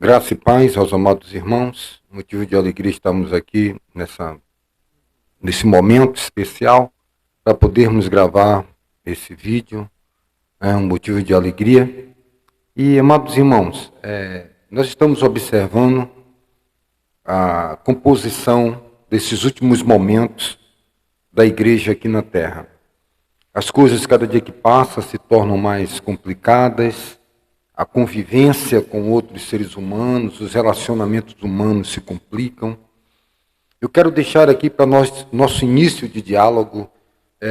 Graça e paz aos amados irmãos, motivo de alegria estarmos aqui nesse momento especial para podermos gravar esse vídeo, é um motivo de alegria. E, amados irmãos, nós estamos observando a composição desses últimos momentos da igreja aqui na Terra. As coisas, cada dia que passa, se tornam mais complicadas, a convivência com outros seres humanos, os relacionamentos humanos se complicam. Eu quero deixar aqui para nós, nosso início de diálogo,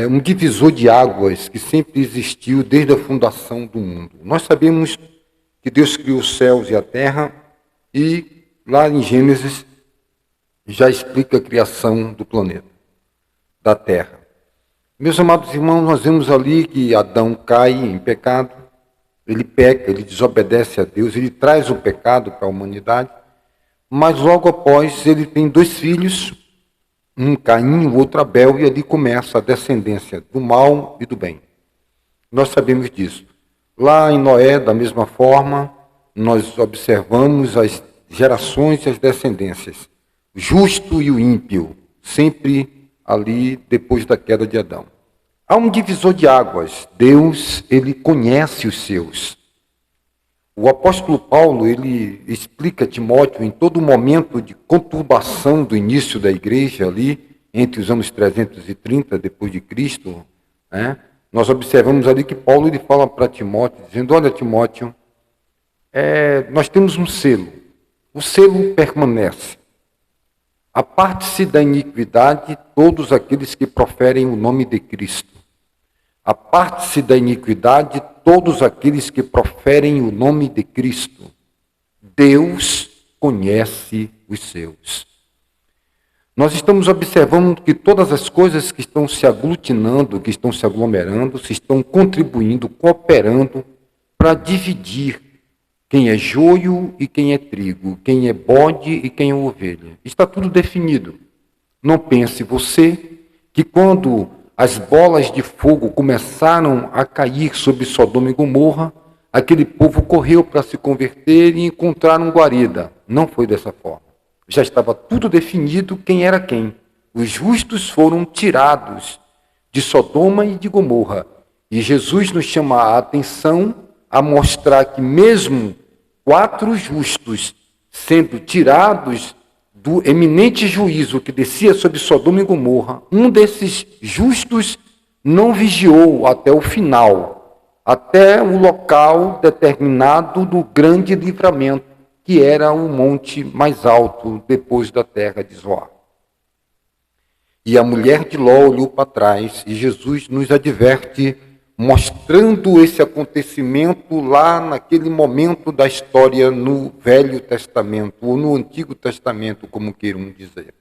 um divisor de águas que sempre existiu desde a fundação do mundo. Nós sabemos que Deus criou os céus e a terra, e lá em Gênesis já explica a criação do planeta, da terra. Meus amados irmãos, nós vemos ali que Adão cai em pecado, ele peca, ele desobedece a Deus, ele traz o pecado para a humanidade, mas logo após ele tem dois filhos, um Caim e o outro Abel, e ali começa a descendência do mal e do bem. Nós sabemos disso. Lá em Noé, da mesma forma, nós observamos as gerações e as descendências, o justo e o ímpio, sempre ali depois da queda de Adão. Há um divisor de águas. Deus, ele conhece os seus. O apóstolo Paulo, ele explica a Timóteo em todo momento de conturbação do início da igreja ali, entre os anos 330 depois de Cristo, né? Nós observamos ali que Paulo ele fala para Timóteo, dizendo: olha, Timóteo, nós temos um selo. O selo permanece. Aparte-se da iniquidade todos aqueles que proferem o nome de Cristo. Aparte-se da iniquidade todos aqueles que proferem o nome de Cristo. Deus conhece os seus. Nós estamos observando que todas as coisas que estão se aglutinando, que estão se aglomerando, se estão contribuindo, cooperando para dividir quem é joio e quem é trigo, quem é bode e quem é ovelha. Está tudo definido. Não pense você que quando as bolas de fogo começaram a cair sobre Sodoma e Gomorra, aquele povo correu para se converter e encontraram guarida. Não foi dessa forma. Já estava tudo definido quem era quem. Os justos foram tirados de Sodoma e de Gomorra. E Jesus nos chama a atenção a mostrar que mesmo 4 justos sendo tirados do eminente juízo que descia sobre Sodoma e Gomorra, um desses justos não vigiou até o final, até o local determinado do grande livramento, que era o monte mais alto depois da terra de Zoar. E a mulher de Ló olhou para trás, e Jesus nos adverte, mostrando esse acontecimento lá naquele momento da história no Velho Testamento, ou no Antigo Testamento, como queiram dizer.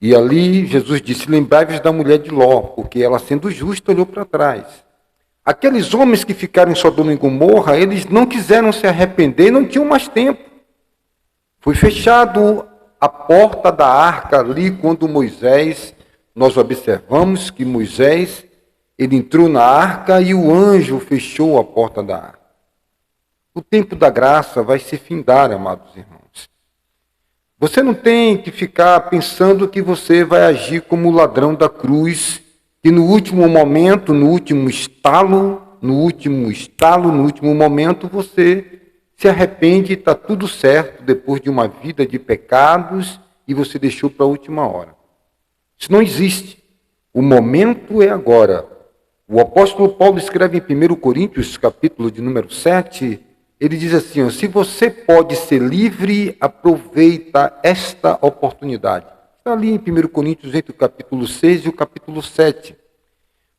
E ali Jesus disse: lembrai-vos da mulher de Ló, porque ela, sendo justa, olhou para trás. Aqueles homens que ficaram em Sodoma e Gomorra, eles não quiseram se arrepender, não tinham mais tempo. Foi fechado a porta da arca ali quando Moisés, nós observamos que Moisés, ele entrou na arca e o anjo fechou a porta da arca. O tempo da graça vai se findar, amados irmãos. Você não tem que ficar pensando que você vai agir como o ladrão da cruz, que no último momento, no último momento, você se arrepende e está tudo certo depois de uma vida de pecados e você deixou para a última hora. Isso não existe. O momento é agora. O apóstolo Paulo escreve em 1 Coríntios, capítulo de número 7, ele diz assim: se você pode ser livre, aproveita esta oportunidade. Está ali em 1 Coríntios, entre o capítulo 6 e o capítulo 7,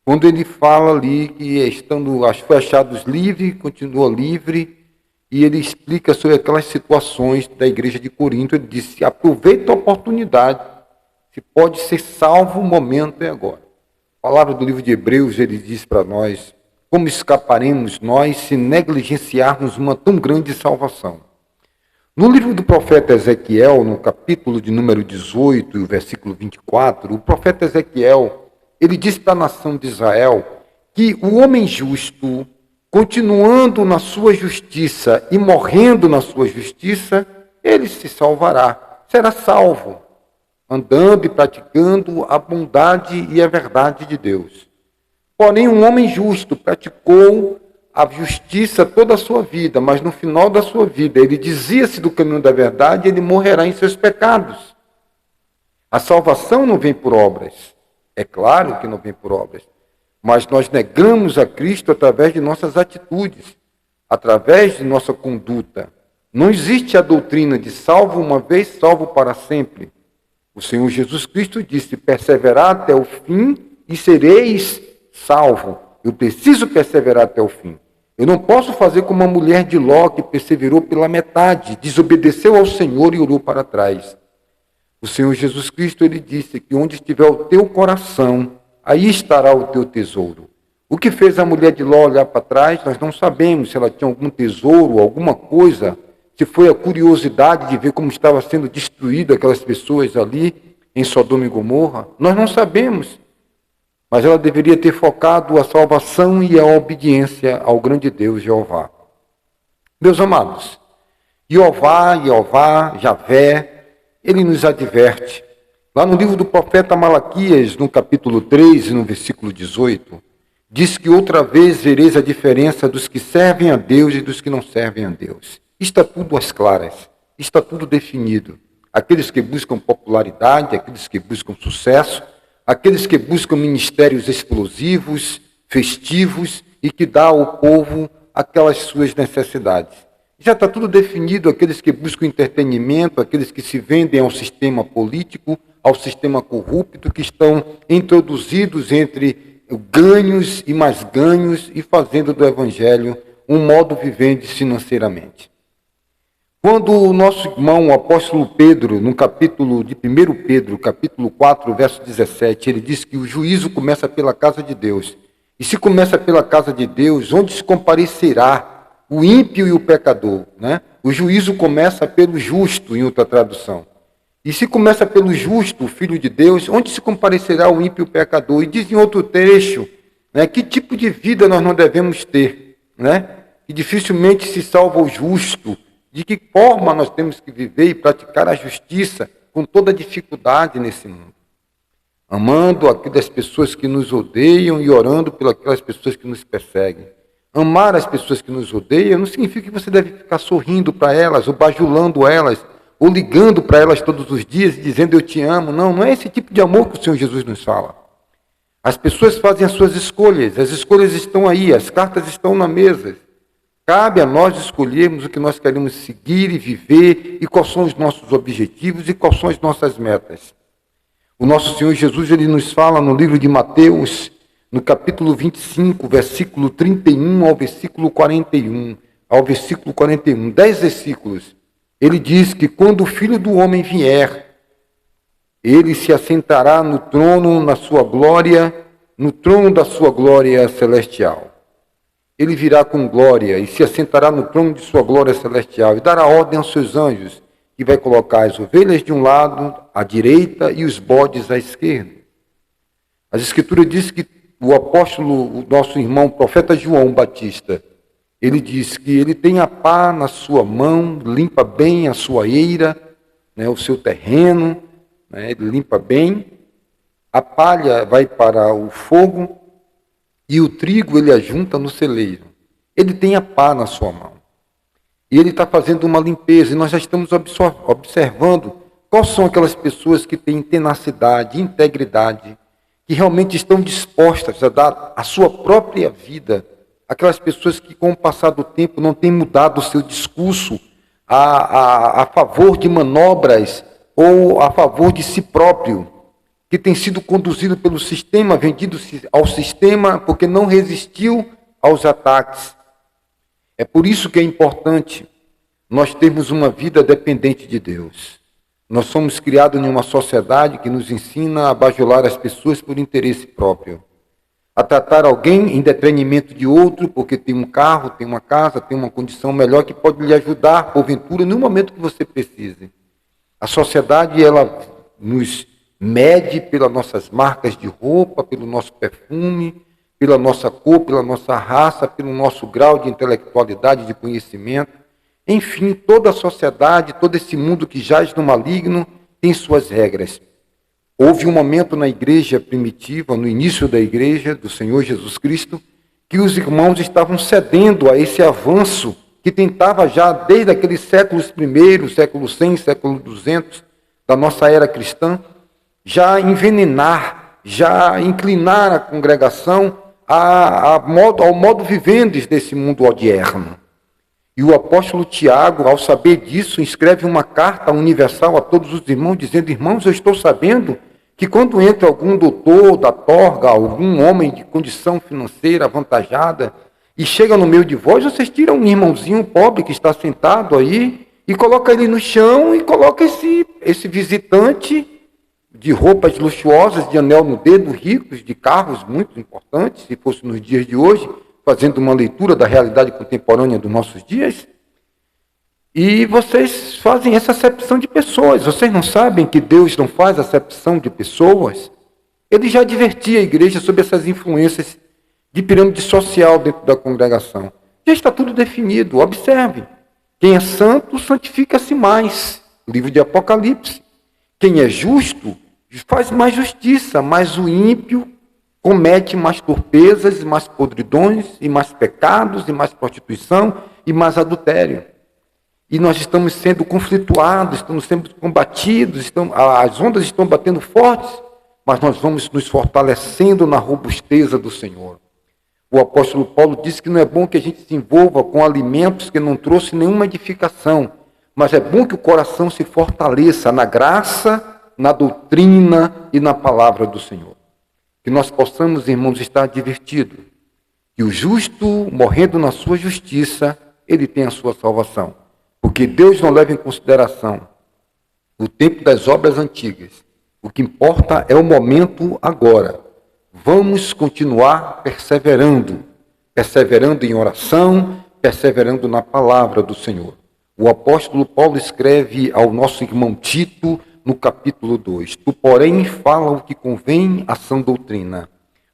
quando ele fala ali que foi achados livre, continua livre, e ele explica sobre aquelas situações da igreja de Corinto. Ele disse: aproveita a oportunidade, se pode ser salvo, o momento é agora. A palavra do livro de Hebreus, ele diz para nós: como escaparemos nós se negligenciarmos uma tão grande salvação? No livro do profeta Ezequiel, no capítulo de número 18, o versículo 24, o profeta Ezequiel, ele diz para a nação de Israel que o homem justo, continuando na sua justiça e morrendo na sua justiça, ele se salvará, será salvo, andando e praticando a bondade e a verdade de Deus. Porém, um homem justo praticou a justiça toda a sua vida, mas no final da sua vida ele desvia-se do caminho da verdade e ele morrerá em seus pecados. A salvação não vem por obras. É claro que não vem por obras. Mas nós negamos a Cristo através de nossas atitudes, através de nossa conduta. Não existe a doutrina de salvo uma vez, salvo para sempre. O Senhor Jesus Cristo disse: perseverar até o fim e sereis salvo. Eu preciso perseverar até o fim. Eu não posso fazer como a mulher de Ló, que perseverou pela metade, desobedeceu ao Senhor e olhou para trás. O Senhor Jesus Cristo, ele disse que onde estiver o teu coração, aí estará o teu tesouro. O que fez a mulher de Ló olhar para trás, nós não sabemos se ela tinha algum tesouro, alguma coisa, se foi a curiosidade de ver como estava sendo destruído aquelas pessoas ali em Sodoma e Gomorra. Nós não sabemos. Mas ela deveria ter focado a salvação e a obediência ao grande Deus Jeová. Meus amados, Jeová, Javé, ele nos adverte. Lá no livro do profeta Malaquias, no capítulo 3, no versículo 18, diz que outra vez vereis a diferença dos que servem a Deus e dos que não servem a Deus. Está tudo às claras, está tudo definido. Aqueles que buscam popularidade, aqueles que buscam sucesso, aqueles que buscam ministérios explosivos, festivos e que dá ao povo aquelas suas necessidades. Já está tudo definido, aqueles que buscam entretenimento, aqueles que se vendem ao sistema político, ao sistema corrupto, que estão introduzidos entre ganhos e mais ganhos e fazendo do Evangelho um modo vivendo financeiramente. Quando o nosso irmão, o apóstolo Pedro, no capítulo de 1 Pedro, capítulo 4, verso 17, ele diz que o juízo começa pela casa de Deus. E se começa pela casa de Deus, onde se comparecerá o ímpio e o pecador? Né? O juízo começa pelo justo, em outra tradução. E se começa pelo justo, o Filho de Deus, onde se comparecerá o ímpio e o pecador? E diz em outro trecho, né, que tipo de vida nós não devemos ter, né? Que dificilmente se salva o justo. De que forma nós temos que viver e praticar a justiça com toda dificuldade nesse mundo? Amando aquelas pessoas que nos odeiam e orando pelas pessoas que nos perseguem. Amar as pessoas que nos odeiam não significa que você deve ficar sorrindo para elas, ou bajulando elas, ou ligando para elas todos os dias e dizendo eu te amo. Não, não é esse tipo de amor que o Senhor Jesus nos fala. As pessoas fazem as suas escolhas, as escolhas estão aí, as cartas estão na mesa. Cabe a nós escolhermos o que nós queremos seguir e viver e quais são os nossos objetivos e quais são as nossas metas. O nosso Senhor Jesus, ele nos fala no livro de Mateus, no capítulo 25, versículo 31 ao versículo 41, 10 versículos. Ele diz que quando o Filho do Homem vier, ele se assentará no trono, na sua glória, no trono da sua glória celestial. Ele virá com glória e se assentará no trono de sua glória celestial e dará ordem aos seus anjos, que vai colocar as ovelhas de um lado, à direita, e os bodes à esquerda. As Escrituras diz que o apóstolo, o nosso irmão, o profeta João Batista, ele diz que ele tem a pá na sua mão, limpa bem a sua eira, né, o seu terreno, né, ele limpa bem, a palha vai para o fogo, e o trigo ele ajunta no celeiro. Ele tem a pá na sua mão. E ele está fazendo uma limpeza. E nós já estamos observando quais são aquelas pessoas que têm tenacidade, integridade, que realmente estão dispostas a dar a sua própria vida. Aquelas pessoas que, com o passar do tempo, não têm mudado o seu discurso a favor de manobras ou a favor de si próprio, que tem sido conduzido pelo sistema, vendido ao sistema, porque não resistiu aos ataques. É por isso que é importante nós termos uma vida dependente de Deus. Nós somos criados em uma sociedade que nos ensina a bajular as pessoas por interesse próprio, a tratar alguém em detrimento de outro, porque tem um carro, tem uma casa, tem uma condição melhor que pode lhe ajudar, porventura, no momento que você precise. A sociedade, ela nos mede pelas nossas marcas de roupa, pelo nosso perfume, pela nossa cor, pela nossa raça, pelo nosso grau de intelectualidade, de conhecimento. Enfim, toda a sociedade, todo esse mundo que jaz no maligno tem suas regras. Houve um momento na igreja primitiva, no início da igreja do Senhor Jesus Cristo, que os irmãos estavam cedendo a esse avanço que tentava já, desde aqueles séculos primeiros, século 100, século 200, da nossa era cristã, já envenenar, já inclinar a congregação ao modo vivendes desse mundo odierno. E o apóstolo Tiago, ao saber disso, escreve uma carta universal a todos os irmãos, dizendo: irmãos, eu estou sabendo que quando entra algum doutor da torga, algum homem de condição financeira avantajada, e chega no meio de vós, vocês tiram um irmãozinho pobre que está sentado aí, e coloca ele no chão, e coloca esse visitante de roupas luxuosas, de anel no dedo, ricos, de carros muito importantes, se fosse nos dias de hoje, fazendo uma leitura da realidade contemporânea dos nossos dias. E vocês fazem essa acepção de pessoas. Vocês não sabem que Deus não faz acepção de pessoas? Ele já advertia a igreja sobre essas influências de pirâmide social dentro da congregação. Já está tudo definido. Observe. Quem é santo, santifica-se mais. Livro de Apocalipse. Quem é justo, faz mais justiça, mas o ímpio comete mais torpezas, mais podridões, e mais pecados, e mais prostituição, e mais adultério. E nós estamos sendo conflituados, estamos sendo combatidos, as ondas estão batendo fortes, mas nós vamos nos fortalecendo na robusteza do Senhor. O apóstolo Paulo disse que não é bom que a gente se envolva com alimentos que não trouxe nenhuma edificação, mas é bom que o coração se fortaleça na graça, na doutrina e na palavra do Senhor. Que nós possamos, irmãos, estar divertidos. Que o justo, morrendo na sua justiça, ele tem a sua salvação. Porque Deus não leva em consideração o tempo das obras antigas. O que importa é o momento agora. Vamos continuar perseverando em oração, perseverando na palavra do Senhor. O apóstolo Paulo escreve ao nosso irmão Tito, no capítulo 2, tu, porém, fala o que convém à sã doutrina.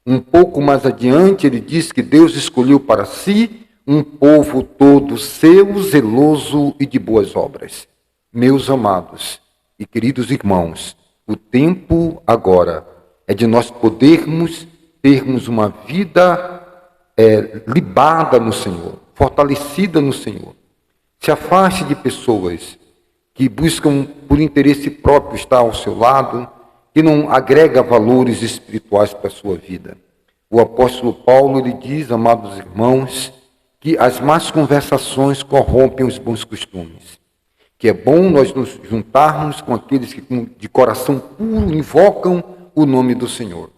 Um pouco mais adiante, ele diz que Deus escolheu para si um povo todo seu, zeloso e de boas obras. Meus amados e queridos irmãos, o tempo agora é de nós podermos termos uma vida libada no Senhor, fortalecida no Senhor. Se afaste de pessoas que buscam por interesse próprio estar ao seu lado, que não agrega valores espirituais para a sua vida. O apóstolo Paulo, ele diz, amados irmãos, que as más conversações corrompem os bons costumes. Que é bom nós nos juntarmos com aqueles que de coração puro invocam o nome do Senhor.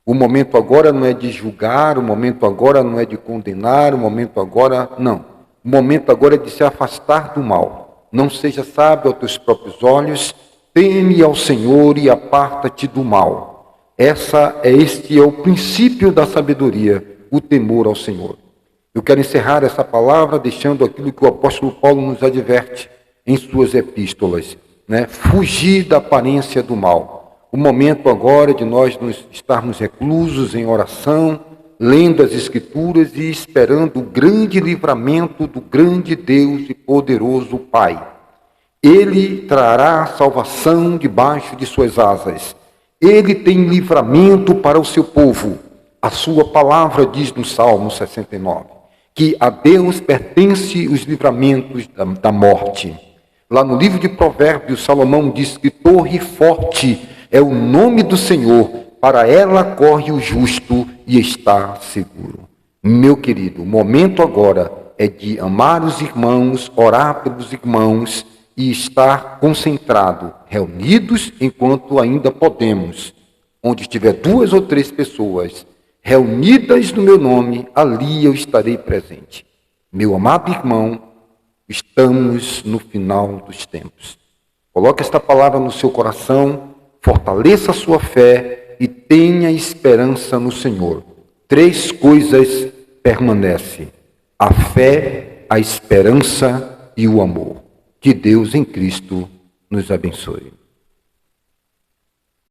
O momento agora não é de julgar, o momento agora não é de condenar, o momento agora não. O momento agora é de se afastar do mal. Não seja sábio aos teus próprios olhos, teme ao Senhor e aparta-te do mal. Este é o princípio da sabedoria, o temor ao Senhor. Eu quero encerrar essa palavra deixando aquilo que o apóstolo Paulo nos adverte em suas epístolas, Fugir da aparência do mal. O momento agora é de nós estarmos reclusos em oração, lendo as Escrituras e esperando o grande livramento do grande Deus e poderoso Pai. Ele trará salvação debaixo de suas asas. Ele tem livramento para o seu povo. A sua palavra diz no Salmo 69, que a Deus pertence os livramentos da morte. Lá no livro de Provérbios, Salomão diz que torre forte é o nome do Senhor, para ela corre o justo e está seguro. Meu querido, o momento agora é de amar os irmãos, orar pelos irmãos e estar concentrado, reunidos enquanto ainda podemos. Onde estiver 2 ou 3 pessoas reunidas no meu nome, ali eu estarei presente. Meu amado irmão, estamos no final dos tempos. Coloque esta palavra no seu coração, fortaleça a sua fé e tenha esperança no Senhor. 3 coisas permanecem: a fé, a esperança e o amor. Que Deus em Cristo nos abençoe.